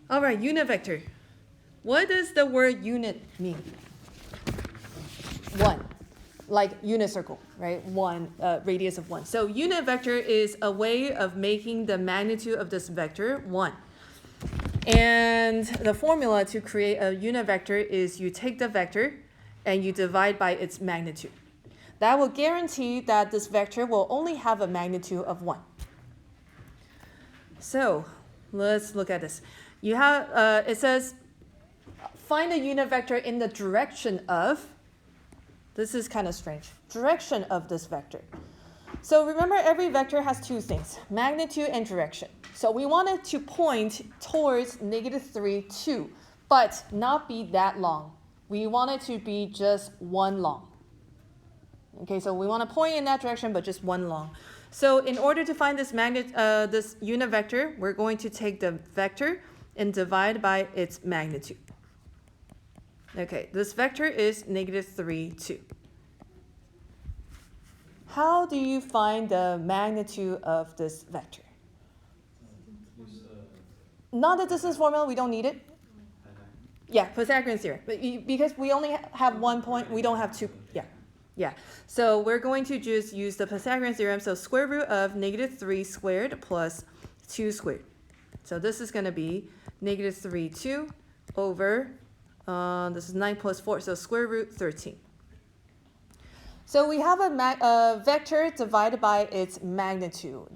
All right, unit vector. What does the word unit mean? One, like unit circle, right? One, radius of one. So unit vector is a way of making the magnitude of this vector one. And the formula to create a unit vector is you take the vector and you divide by its magnitude. That will guarantee that this vector will only have a magnitude of 1. So let's look at this. You have, it says, find a unit vector in the direction of, this is kind of strange, direction of this vector. So remember, every vector has two things, magnitude and direction. So we want it to point towards -3, 2, but not be that long. We want it to be just one long. Okay, so we want to point in that direction, but just one long. So in order to find this this unit vector, we're going to take the vector and divide by its magnitude. Okay, this vector is -3, 2. How do you find the magnitude of this vector? Not the distance formula, we don't need it. Yeah, Pythagorean theorem. But because we only have 1 point, we don't have 2. Yeah. So we're going to just use the Pythagorean theorem. So square root of -3 squared plus 2 squared. So this is going to be -3, 2 over, this is 9 plus 4, so square root 13. So we have a vector divided by its magnitude.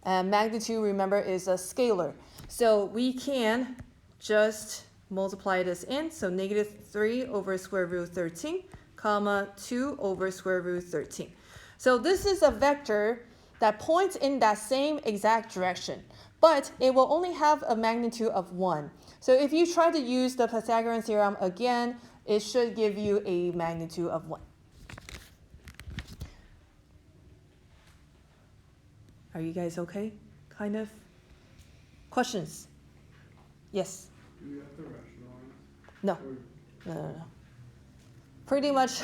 And magnitude, remember, is a scalar. So we can just multiply this in. So -3 over square root 13, comma 2 over square root 13. So this is a vector that points in that same exact direction, but it will only have a magnitude of 1. So if you try to use the Pythagorean theorem again, it should give you a magnitude of 1. Are you guys okay? Kind of? Questions? Yes? Do you have to rationalize? No. No. Pretty much,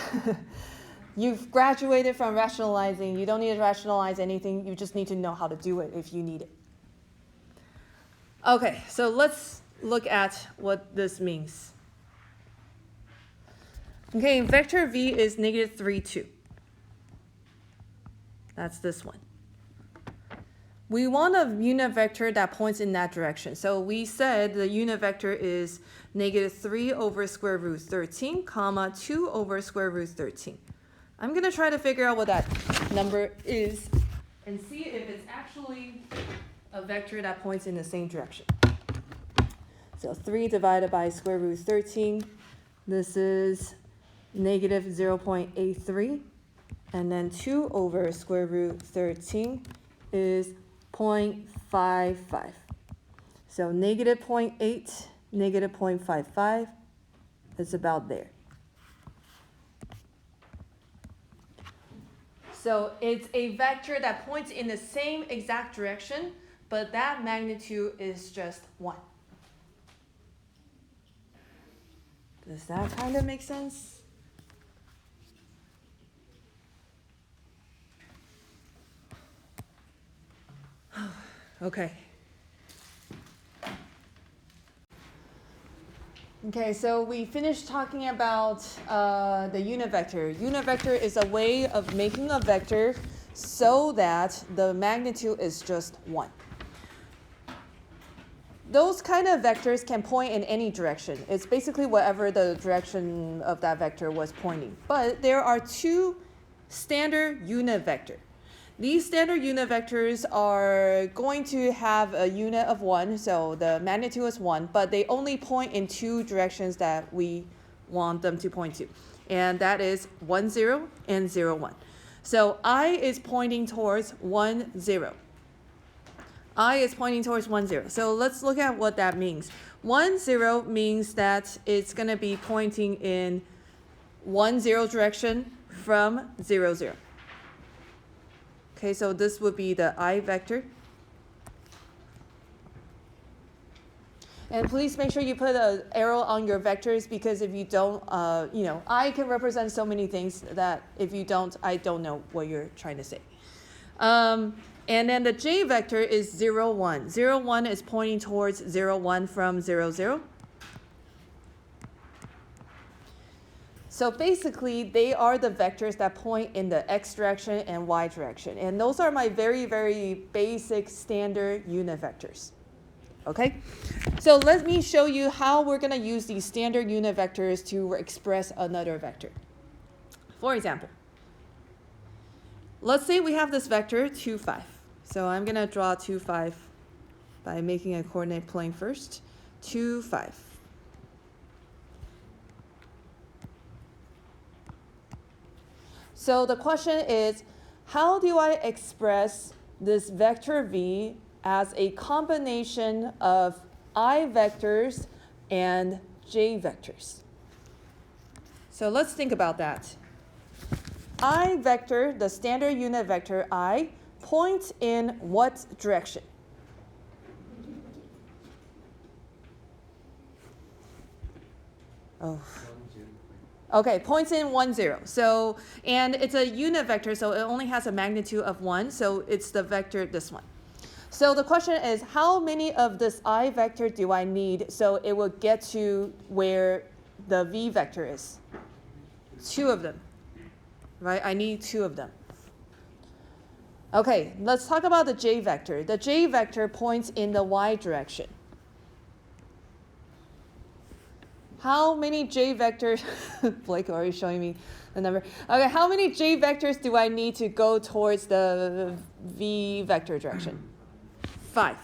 you've graduated from rationalizing. You don't need to rationalize anything. You just need to know how to do it if you need it. Okay, so let's look at what this means. Okay, vector v is -3, 2. That's this one. We want a unit vector that points in that direction. So we said the unit vector is -3 over square root 13, comma 2 over square root 13. I'm going to try to figure out what that number is and see if it's actually a vector that points in the same direction. So 3 divided by square root 13, this is -0.83. And then 2 over square root 13 is 0.55. So -0.8, -0.55 is about there. So it's a vector that points in the same exact direction, but that magnitude is just 1. Does that kind of make sense? Okay. Okay, so we finished talking about the unit vector. Unit vector is a way of making a vector so that the magnitude is just 1. Those kind of vectors can point in any direction. It's basically whatever the direction of that vector was pointing. But there are two standard unit vectors. These standard unit vectors are going to have a unit of 1, so the magnitude is 1, but they only point in two directions that we want them to point to. And that is 1, 0 and 0, 1. So I is pointing towards 1, 0. I is pointing towards 1, 0. So let's look at what that means. 1, 0 means that it's going to be pointing in 1, 0 direction from 0, 0. Okay, so this would be the I vector. And please make sure you put an arrow on your vectors, because if you don't, I can represent so many things that if you don't, I don't know what you're trying to say. And then the j vector is 0, 1. 0, 1 is pointing towards 0, 1 from 0, 0. So basically, they are the vectors that point in the x direction and y direction. And those are my very, very basic standard unit vectors. Okay? So let me show you how we're going to use these standard unit vectors to express another vector. For example, let's say we have this vector 2, 5. So I'm going to draw 2, 5 by making a coordinate plane first. 2, 5. So the question is, how do I express this vector v as a combination of I vectors and j vectors? So let's think about that. I vector, the standard unit vector I, points in what direction? Oh. Okay, points in 1, 0. So, and it's a unit vector, so it only has a magnitude of 1, so it's the vector, this one. So the question is, how many of this I vector do I need so it will get to where the v vector is? 2 of them, right? I need 2 of them. Okay, let's talk about the j vector. The j vector points in the y direction. How many j vectors, Blake already showing me the number. Okay, how many j vectors do I need to go towards the v vector direction? 5.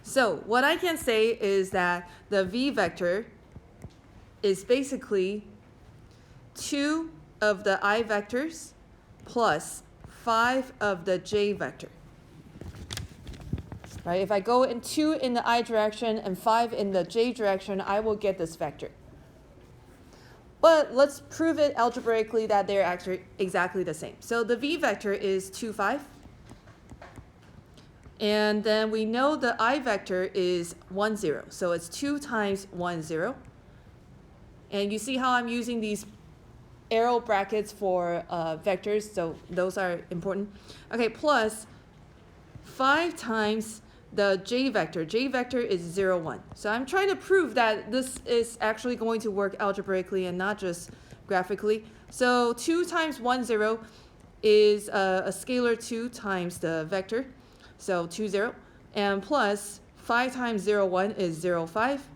So what I can say is that the v vector is basically 2 of the I vectors plus 5 of the j vector. Right? If I go in 2 in the I direction and 5 in the j direction, I will get this vector. But let's prove it algebraically that they're actually exactly the same. So the v vector is 2, 5. And then we know the I vector is 1, 0. So it's 2 times 1, 0. And you see how I'm using these arrow brackets for vectors, so those are important. Okay, plus 5 times the j vector. J vector is 0, 1. So I'm trying to prove that this is actually going to work algebraically and not just graphically. So 2 times 1, 0 is a scalar 2 times the vector. So 2, 0. And plus 5 times 0, 1 is 0, 5.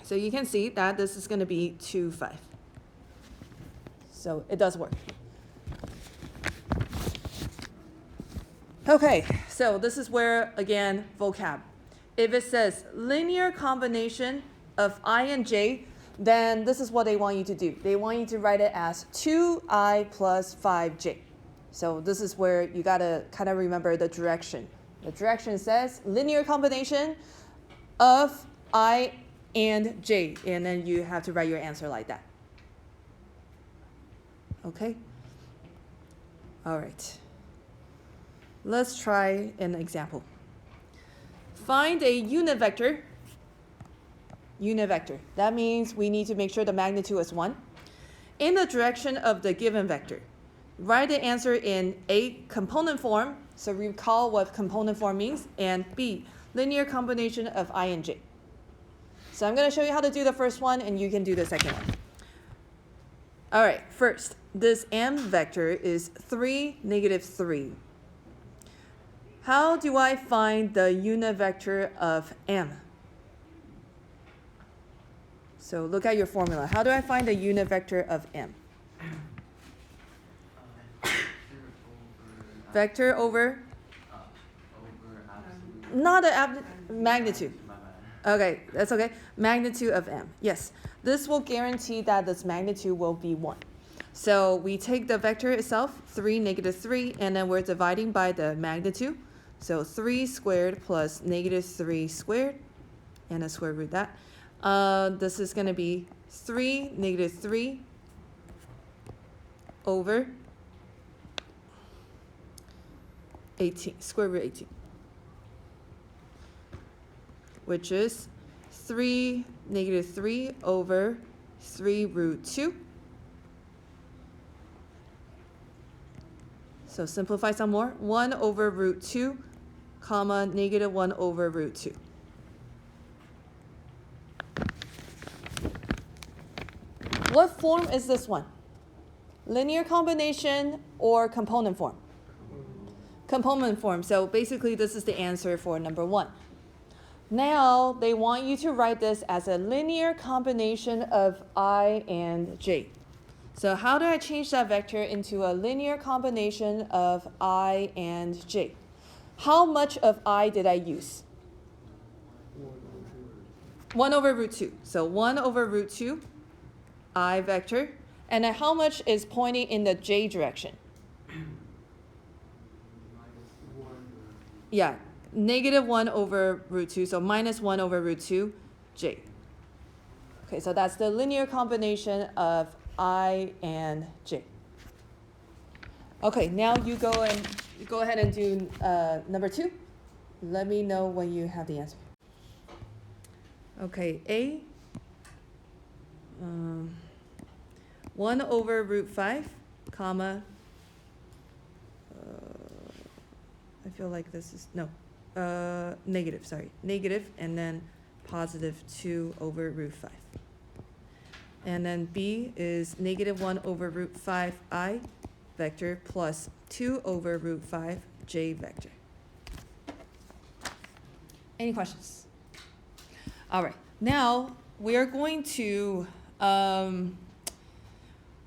So you can see that this is going to be 2, 5. So it does work. Okay, so this is where, again, vocab. If it says linear combination of I and j, then this is what they want you to do. They want you to write it as 2i plus 5j. So this is where you got to kind of remember the direction. The direction says linear combination of I and j, and then you have to write your answer like that. Okay? All right. Let's try an example. Find a unit vector. Unit vector. That means we need to make sure the magnitude is 1. In the direction of the given vector. Write the answer in A, component form. So recall what component form means. And B, linear combination of I and j. So I'm going to show you how to do the first one, and you can do the second one. All right, first, this m vector is 3, negative 3. How do I find the unit vector of m? So look at your formula. How do I find the unit vector of m? Vector over? Not the magnitude. Okay, that's okay. Magnitude of m. Yes, this will guarantee that this magnitude will be 1. So we take the vector itself, 3, negative 3, and then we're dividing by the magnitude. So 3 squared plus negative 3 squared, and a square root that. This is going to be 3, negative 3 over 18, square root 18, which is 3, negative 3 over 3 root 2. So simplify some more. 1 over root 2, comma, negative 1 over root 2. What form is this one? Linear combination or component form? Component form. So basically this is the answer for number 1. Now they want you to write this as a linear combination of I and j. So how do I change that vector into a linear combination of I and j? How much of I did I use? 1 over root 2. So 1 over root 2, I vector. And then how much is pointing in the j direction? Yeah, negative 1 over root 2, so minus 1 over root 2, j. Okay, so that's the linear combination of I and j. Okay, now you go ahead and do number 2. Let me know when you have the answer. Okay, A, 1 over root 5, comma, I feel like this is, no, negative, sorry, negative, and then positive 2 over root 5. And then B is negative 1 over root 5 I vector plus 2 over root 5 j vector. Any questions? All right, now we're going to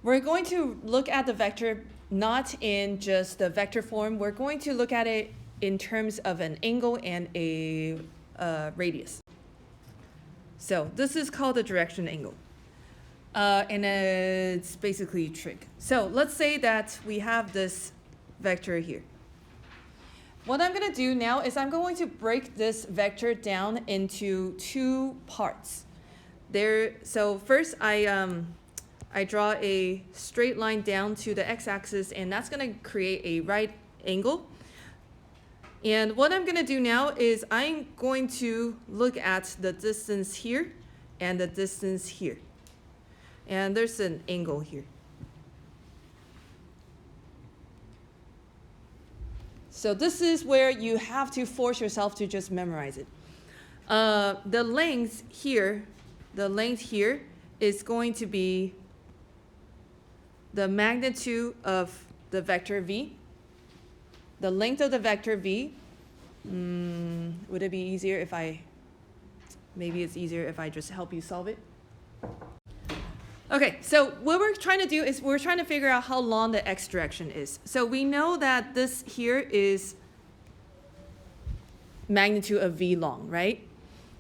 look at the vector not in just the vector form. We're going to look at it in terms of an angle and a radius. So this is called the direction angle. And it's basically trig. So let's say that we have this vector here. What I'm going to do now is I'm going to break this vector down into 2 parts. So first I draw a straight line down to the x-axis, and that's going to create a right angle. And what I'm going to do now is I'm going to look at the distance here and the distance here. And there's an angle here. So this is where you have to force yourself to just memorize it. The length here is going to be the magnitude of the vector v. The length of the vector v. Would it be easier if maybe it's easier if I just help you solve it? Okay, so what we're trying to do is we're trying to figure out how long the x direction is. So we know that this here is magnitude of v long, right?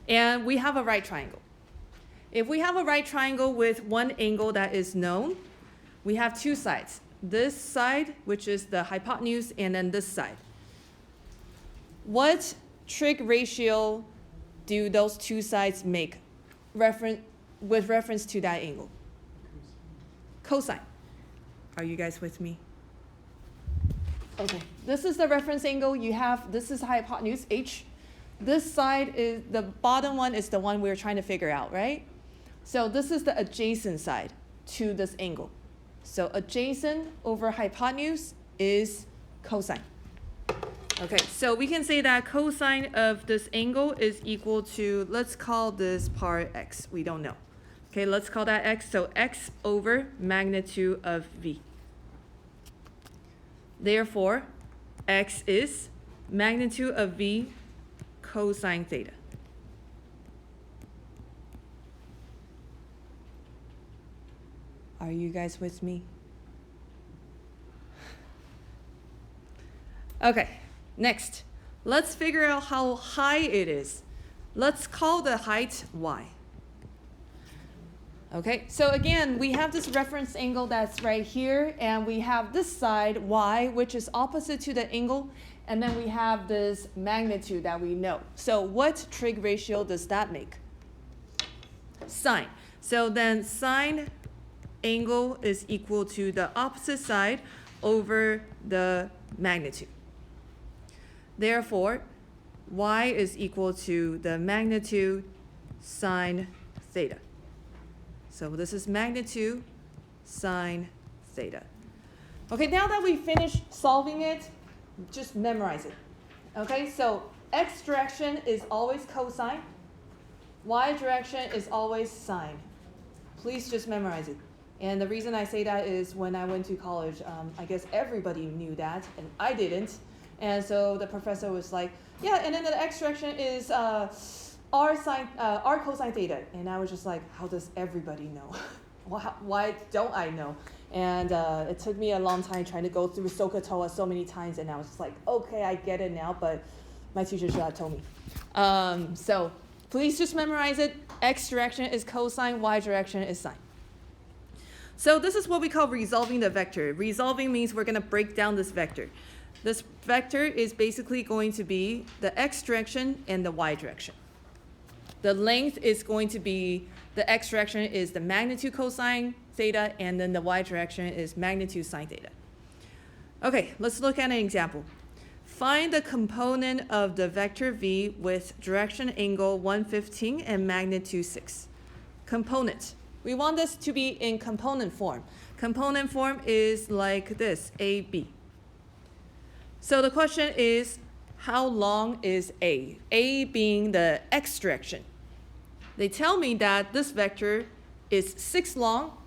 And we have a right triangle. If we have a right triangle with one angle that is known, we have 2 sides. This side, which is the hypotenuse, and then this side. What trig ratio do those 2 sides make with reference to that angle? Cosine. Are you guys with me? Okay, this is the reference angle. This is hypotenuse, h. This side is, the bottom one is the one we're trying to figure out, right? So this is the adjacent side to this angle. So adjacent over hypotenuse is cosine. Okay, so we can say that cosine of this angle is equal to, let's call this part x. We don't know. Okay, let's call that x. So x over magnitude of v. Therefore, x is magnitude of v cosine theta. Are you guys with me? Okay, next, let's figure out how high it is. Let's call the height y. Okay, so again, we have this reference angle that's right here, and we have this side, y, which is opposite to the angle, and then we have this magnitude that we know. So what trig ratio does that make? Sine. So then sine angle is equal to the opposite side over the magnitude. Therefore, y is equal to the magnitude sine theta. So this is magnitude sine theta. Okay, now that we finished solving it, just memorize it. Okay, so x direction is always cosine. Y direction is always sine. Please just memorize it. And the reason I say that is when I went to college, I guess everybody knew that, and I didn't. And so the professor was like, yeah, and then the x direction is r cosine theta. And I was just like, how does everybody know? Why don't I know? And it took me a long time trying to go through SOHCAHTOA so many times, and I was just like, okay, I get it now, but my teacher should have told me. So please just memorize it. X direction is cosine, y direction is sine. So this is what we call resolving the vector. Resolving means we're going to break down this vector. This vector is basically going to be the x direction and the y direction. The length is going to be, the x direction is the magnitude cosine theta, and then the y direction is magnitude sine theta. Okay, let's look at an example. Find the component of the vector v with direction angle 115 and magnitude 6. Component. We want this to be in component form. Component form is like this, a, b. So the question is, how long is a? A being the x direction. They tell me that this vector is 6 long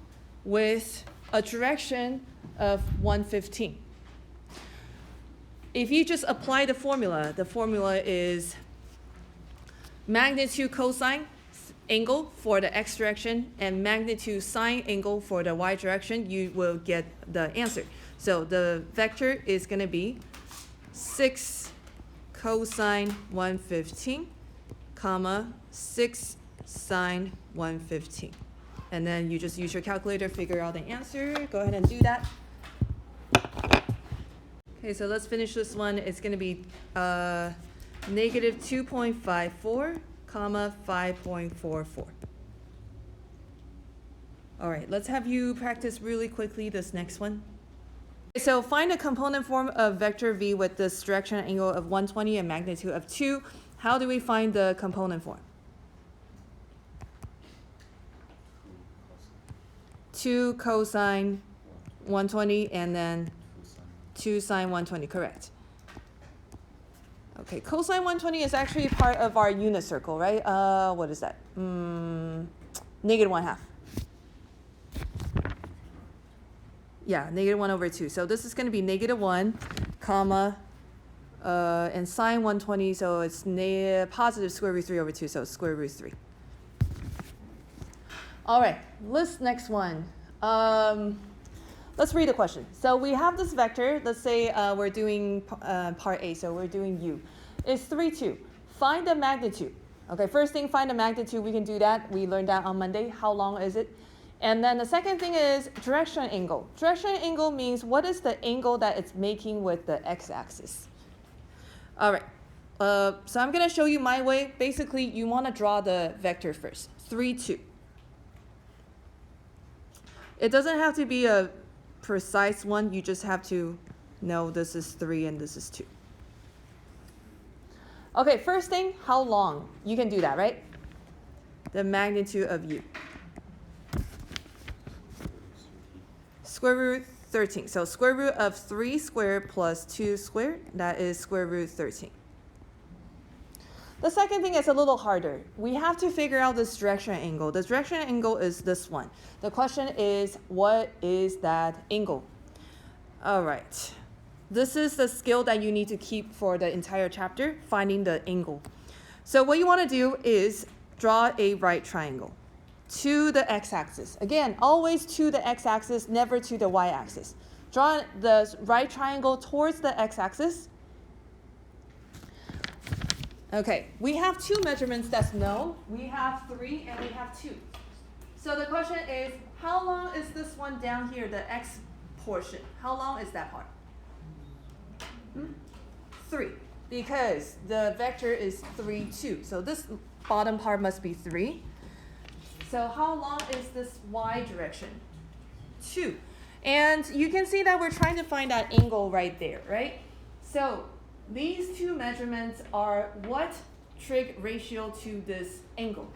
with a direction of 115. If you just apply the formula is magnitude cosine angle for the x direction and magnitude sine angle for the y direction, you will get the answer. So the vector is going to be 6 cosine 115, comma 6 sine 115. And then you just use your calculator, figure out the answer. Go ahead and do that. Okay, so let's finish this one. It's going to be negative 2.54, comma 5.44. All right, let's have you practice really quickly this next one. So find a component form of vector v with this direction angle of 120 and magnitude of 2. How do we find the component form? 2 cosine 120 and then 2 sine 120, correct. Okay, cosine 120 is actually part of our unit circle, right? What is that? Negative 1/2. Yeah, negative 1 over 2. So this is going to be negative 1, comma, and sine 120, so it's positive square root 3 over 2, so it's square root 3. All right, next one. Let's read the question. So we have this vector. Let's say we're doing part A, so we're doing U. It's 3, 2. Find the magnitude. Okay, first thing, find the magnitude. We can do that. We learned that on Monday. How long is it? And then the second thing is direction angle. Direction angle means what is the angle that it's making with the x-axis. All right, so I'm going to show you my way. Basically, you want to draw the vector first. 3, 2. It doesn't have to be a precise one. You just have to know this is 3 and this is 2. Okay, first thing, how long? You can do that, right? The magnitude of u. Square root 13. So square root of 3 squared plus 2 squared, that is square root 13. The second thing is a little harder. We have to figure out this direction angle. The direction angle is this one. The question is, what is that angle? All right. This is the skill that you need to keep for the entire chapter, finding the angle. So what you want to do is draw a right triangle to the x-axis. Again, always to the x-axis, never to the y-axis. Draw the right triangle towards the x-axis. Okay, we have 2 measurements that's known. We have 3 and we have 2. So the question is, how long is this one down here, the x portion? How long is that part? 3, because the vector is 3, 2. So this bottom part must be 3. So how long is this y direction? 2. And you can see that we're trying to find that angle right there, right? So these 2 measurements are what trig ratio to this angle?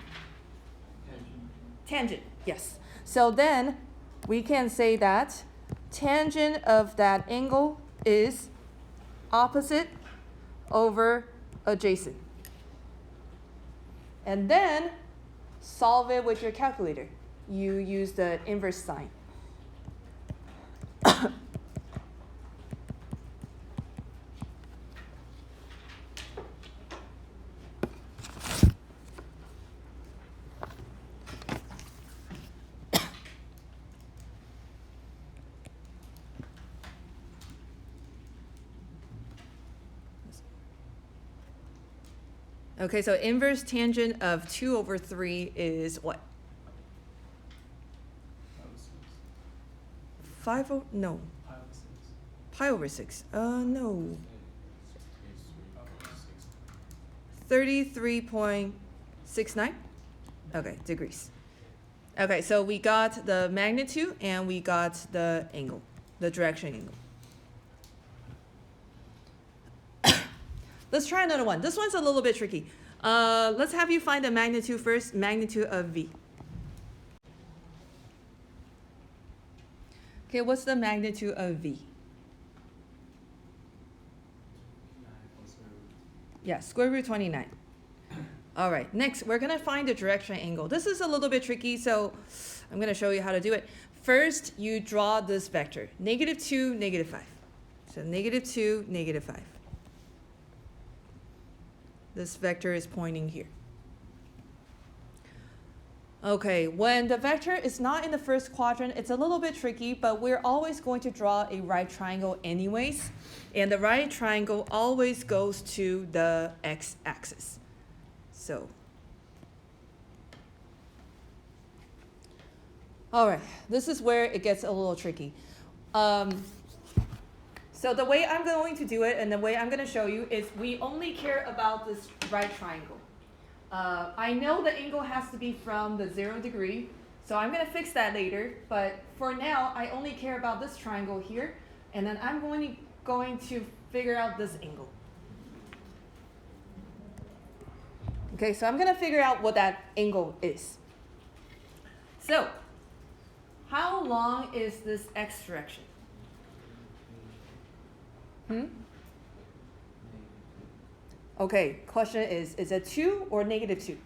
Tangent, yes. So then we can say that tangent of that angle is opposite over adjacent. And then solve it with your calculator. You use the inverse sign. Okay, so inverse tangent of 2 over 3 is what? 5 over, no. Pi over 6. No. 33.69? Okay, degrees. Okay, so we got the magnitude and we got the angle, the direction angle. Let's try another one. This one's a little bit tricky. Let's have you find the magnitude first, magnitude of V. Okay, what's the magnitude of V? Yeah, square root 29. All right, next, we're gonna find the direction angle. This is a little bit tricky, so I'm gonna show you how to do it. First, you draw this vector, -2, -5. So -2, -5. This vector is pointing here. Okay, when the vector is not in the first quadrant, it's a little bit tricky, but we're always going to draw a right triangle anyways. And the right triangle always goes to the x-axis. So, all right, this is where it gets a little tricky. So the way I'm going to do it and the way I'm going to show you is we only care about this right triangle. I know the angle has to be from the 0 degree, so I'm going to fix that later. But for now, I only care about this triangle here, and then I'm going to figure out this angle. Okay, so I'm going to figure out what that angle is. So, how long is this x direction? Okay, question is it 2 or -2?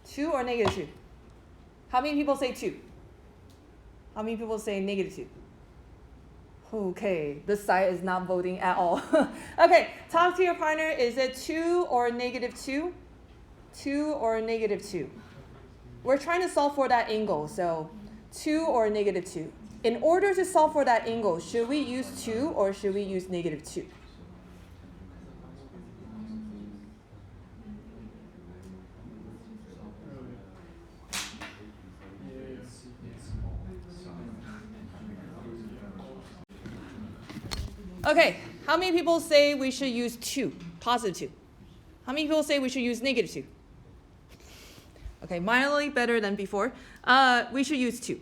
Two or -2? How many people say 2? How many people say -2? Okay, this side is not voting at all. Okay, talk to your partner. Is it 2 or -2? 2 or -2? We're trying to solve for that angle, so 2 or -2. In order to solve for that angle, should we use 2 or should we use -2? Okay, how many people say we should use 2, positive 2? How many people say we should use -2? Okay, mildly better than before. We should use 2.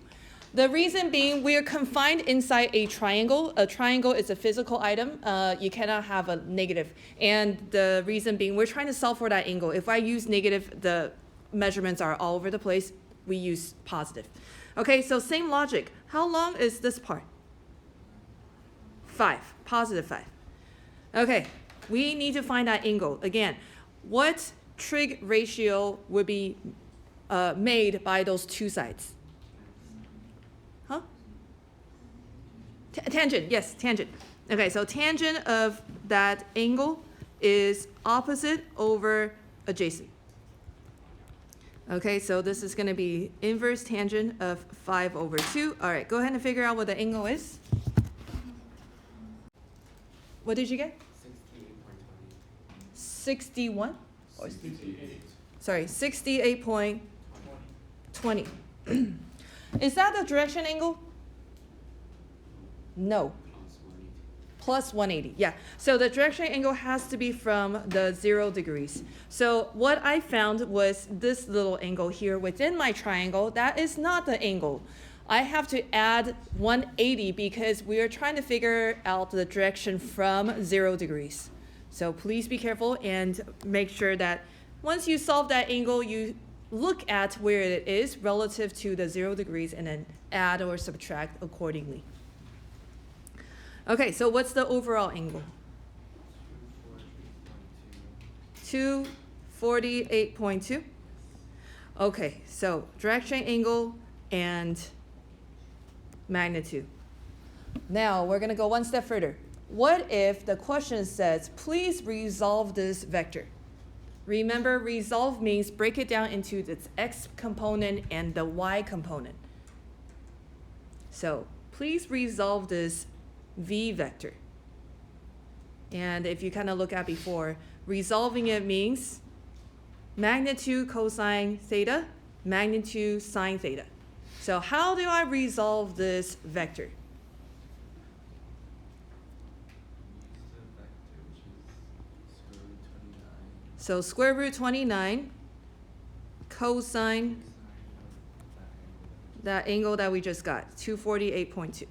The reason being, we are confined inside a triangle. A triangle is a physical item. You cannot have a negative. And the reason being, we're trying to solve for that angle. If I use negative, the measurements are all over the place. We use positive. Okay, so same logic. How long is this part? 5, positive 5. Okay, we need to find that angle. Again, what trig ratio would be made by those two sides? Huh? Tangent, yes, tangent. Okay, so tangent of that angle is opposite over adjacent. Okay, so this is going to be inverse tangent of 5 over 2. All right, go ahead and figure out what the angle is. What did you get? 61? 68. Sorry, 68.20. Is that the direction angle? No. Plus 180, yeah. So the direction angle has to be from the 0 degrees. So what I found was this little angle here within my triangle. That is not the angle. I have to add 180 because we are trying to figure out the direction from 0 degrees. So please be careful and make sure that once you solve that angle, you look at where it is relative to the 0 degrees and then add or subtract accordingly. Okay, so what's the overall angle? 248.2. Okay, so direction, angle, and magnitude. Now we're going to go one step further. What if the question says, please resolve this vector? Remember, resolve means break it down into its x component and the y component. So please resolve this v vector. And if you kind of look at before, resolving it means magnitude cosine theta, magnitude sine theta. So how do I resolve this vector? So square root 29 cosine that angle that we just got, 248.2.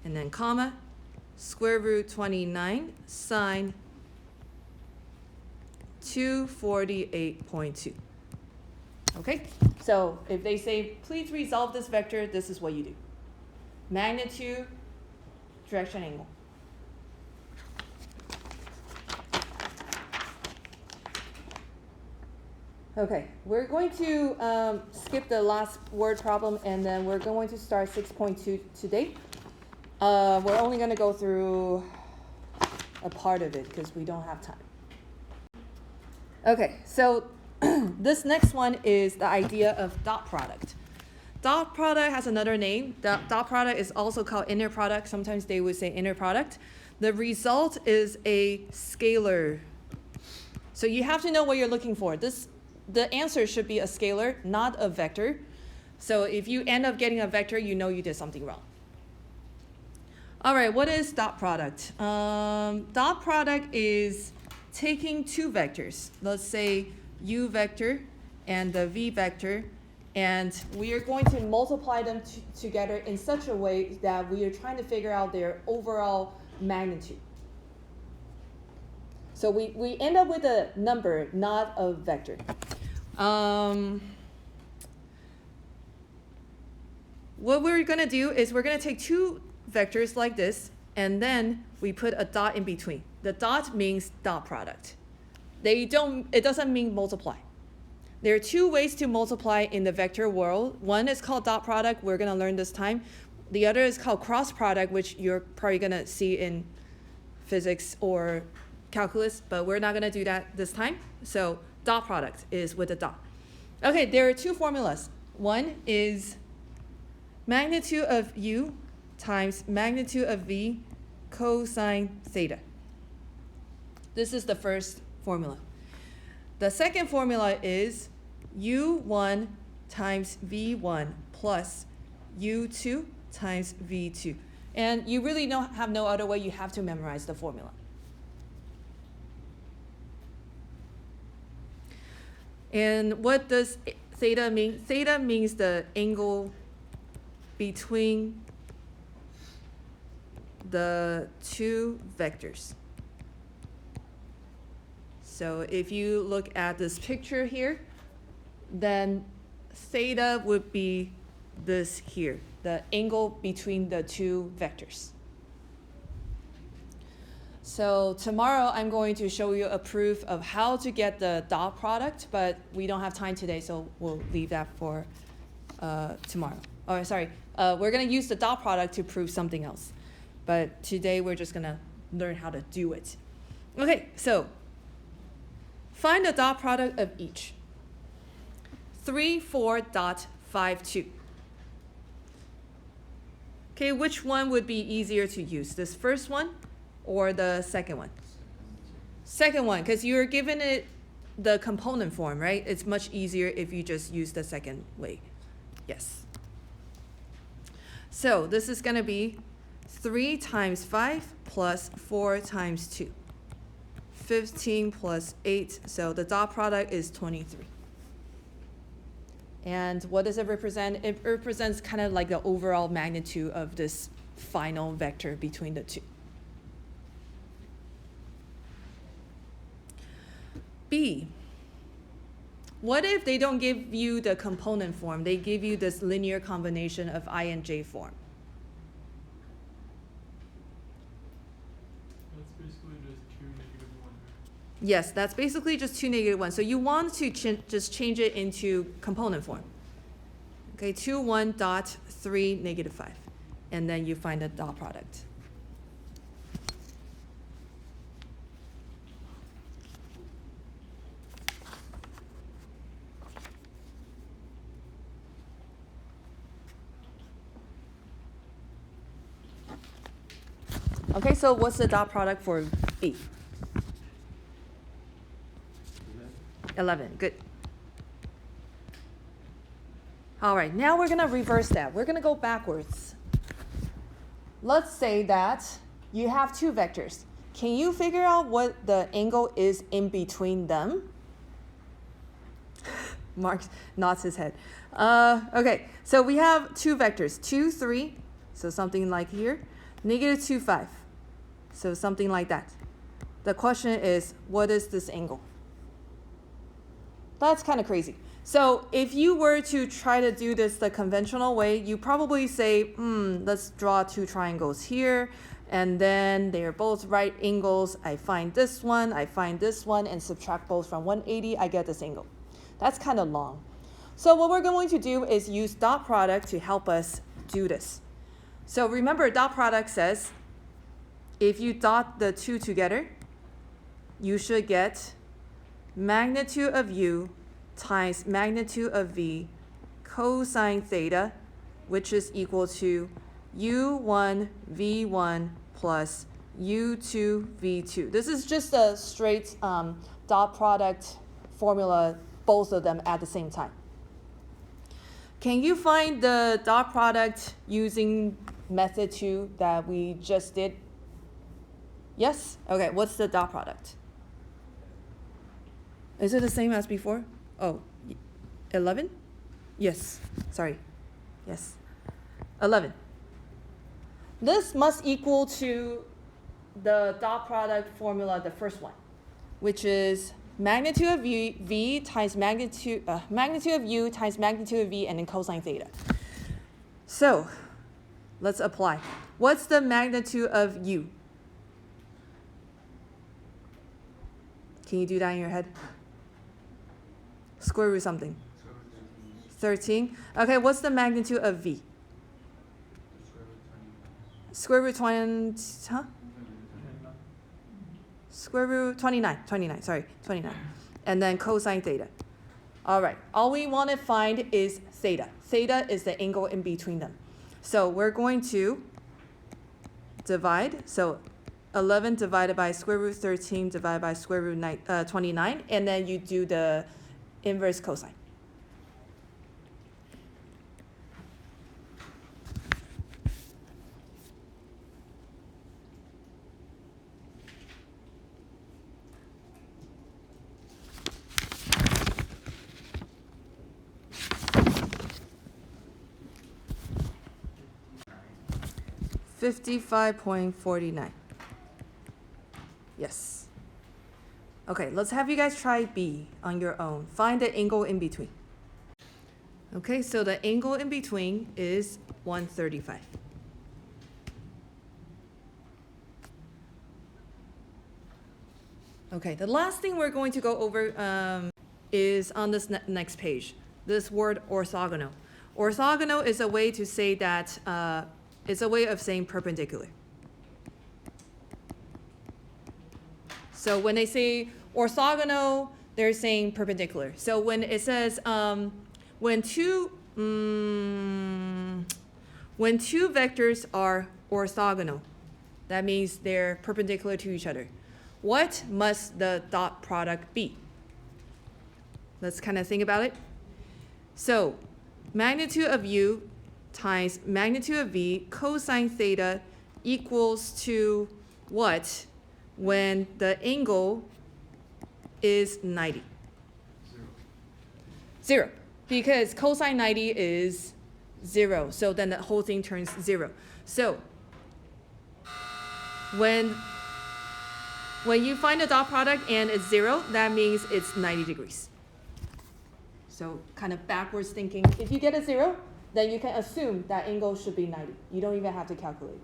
And then comma, square root 29 sine 248.2. Okay, so if they say, please resolve this vector, this is what you do. Magnitude, direction, angle. Okay, we're going to skip the last word problem, and then we're going to start 6.2 today. We're only going to go through a part of it because we don't have time. Okay, so this next one is the idea of dot product. Dot product has another name. Dot product is also called inner product. Sometimes they would say inner product. The result is a scalar. So you have to know what you're looking for. The answer should be a scalar, not a vector. So if you end up getting a vector, you know you did something wrong. All right, what is dot product? Dot product is taking two vectors. Let's say u vector and the v vector, and we are going to multiply them together in such a way that we are trying to figure out their overall magnitude. So we end up with a number, not a vector. What we're going to do is we're going to take two vectors like this, and then we put a dot in between. The dot means dot product. It doesn't mean multiply. There are two ways to multiply in the vector world. One is called dot product. We're going to learn this time. The other is called cross product, which you're probably going to see in physics or calculus, but we're not going to do that this time. So dot product is with a dot. Okay, there are two formulas. One is magnitude of u times magnitude of v cosine theta. This is the first formula. The second formula is u1 times v1 plus u2 times v2. And you really have no other way. You have to memorize the formula. And what does theta mean? Theta means the angle between the two vectors. So if you look at this picture here, then theta would be this here, the angle between the two vectors. So tomorrow I'm going to show you a proof of how to get the dot product, but we don't have time today, so we'll leave that for tomorrow. Oh, sorry, we're going to use the dot product to prove something else. But today we're just going to learn how to do it. Okay, so find the dot product of each. 34.52. Okay, which one would be easier to use? This first one or the second one? Second one, because you're given it the component form, right? It's much easier if you just use the second way. Yes. So this is going to be 3 times 5 plus 4 times 2. 15 plus 8, so the dot product is 23. And what does it represent? It represents kind of like the overall magnitude of this final vector between the two. B. What if they don't give you the component form? They give you this linear combination of I and j form. That's basically just 2 -1. Yes, that's basically just 2 -1. So you want to just change it into component form. Okay, 2, 1 dot 3 -5. And then you find the dot product. Okay, so what's the dot product for B? 11, good. All right, now we're gonna reverse that. We're gonna go backwards. Let's say that you have 2 vectors. Can you figure out what the angle is in between them? Mark nods his head. Okay, so we have 2 vectors, 2, 3, so something like here, -2, 5, so something like that. The question is, what is this angle? That's kind of crazy. So if you were to try to do this the conventional way, you probably say, let's draw 2 triangles here, and then they're both right angles. I find this one, and subtract both from 180, I get this angle. That's kind of long. So what we're going to do is use dot product to help us do this. So remember, dot product says, if you dot the 2 together, you should get magnitude of u times magnitude of v cosine theta, which is equal to u1 v1 plus u2 v2. This is just a straight dot product formula, both of them at the same time. Can you find the dot product using method 2 that we just did? Yes? Okay, what's the dot product? Is it the same as before? Oh, 11? Yes, sorry. Yes, 11. This must equal to the dot product formula, the first one, which is magnitude of v times magnitude of u times magnitude of v, and then cosine theta. So let's apply. What's the magnitude of u? Can you do that in your head? Square root something. 13. Okay, what's the magnitude of v? Square root 20, huh? Square root 29, sorry, 29. And then cosine theta. All right, all we want to find is theta. Theta is the angle in between them. So we're going to divide. So 11 divided by square root 13 divided by square root 29, and then you do the inverse cosine. $55.49. Yes. Okay, let's have you guys try B on your own. Find the angle in between. Okay, so the angle in between is 135. Okay, the last thing we're going to go over is on this next page, this word orthogonal. Orthogonal is a way to say that, it's a way of saying perpendicular. So when they say orthogonal, they're saying perpendicular. So when it says, when two vectors are orthogonal, that means they're perpendicular to each other. What must the dot product be? Let's kind of think about it. So magnitude of u times magnitude of v cosine theta equals to what when the angle is 90? Zero. Because cosine 90 is 0. So then the whole thing turns 0. So when When you find the dot product and it's 0, that means it's 90 degrees. So kind of backwards thinking. If you get a 0, then you can assume that angle should be 90. You don't even have to calculate.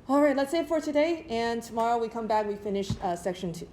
All right, that's it for today. And tomorrow we come back, we finish section 2.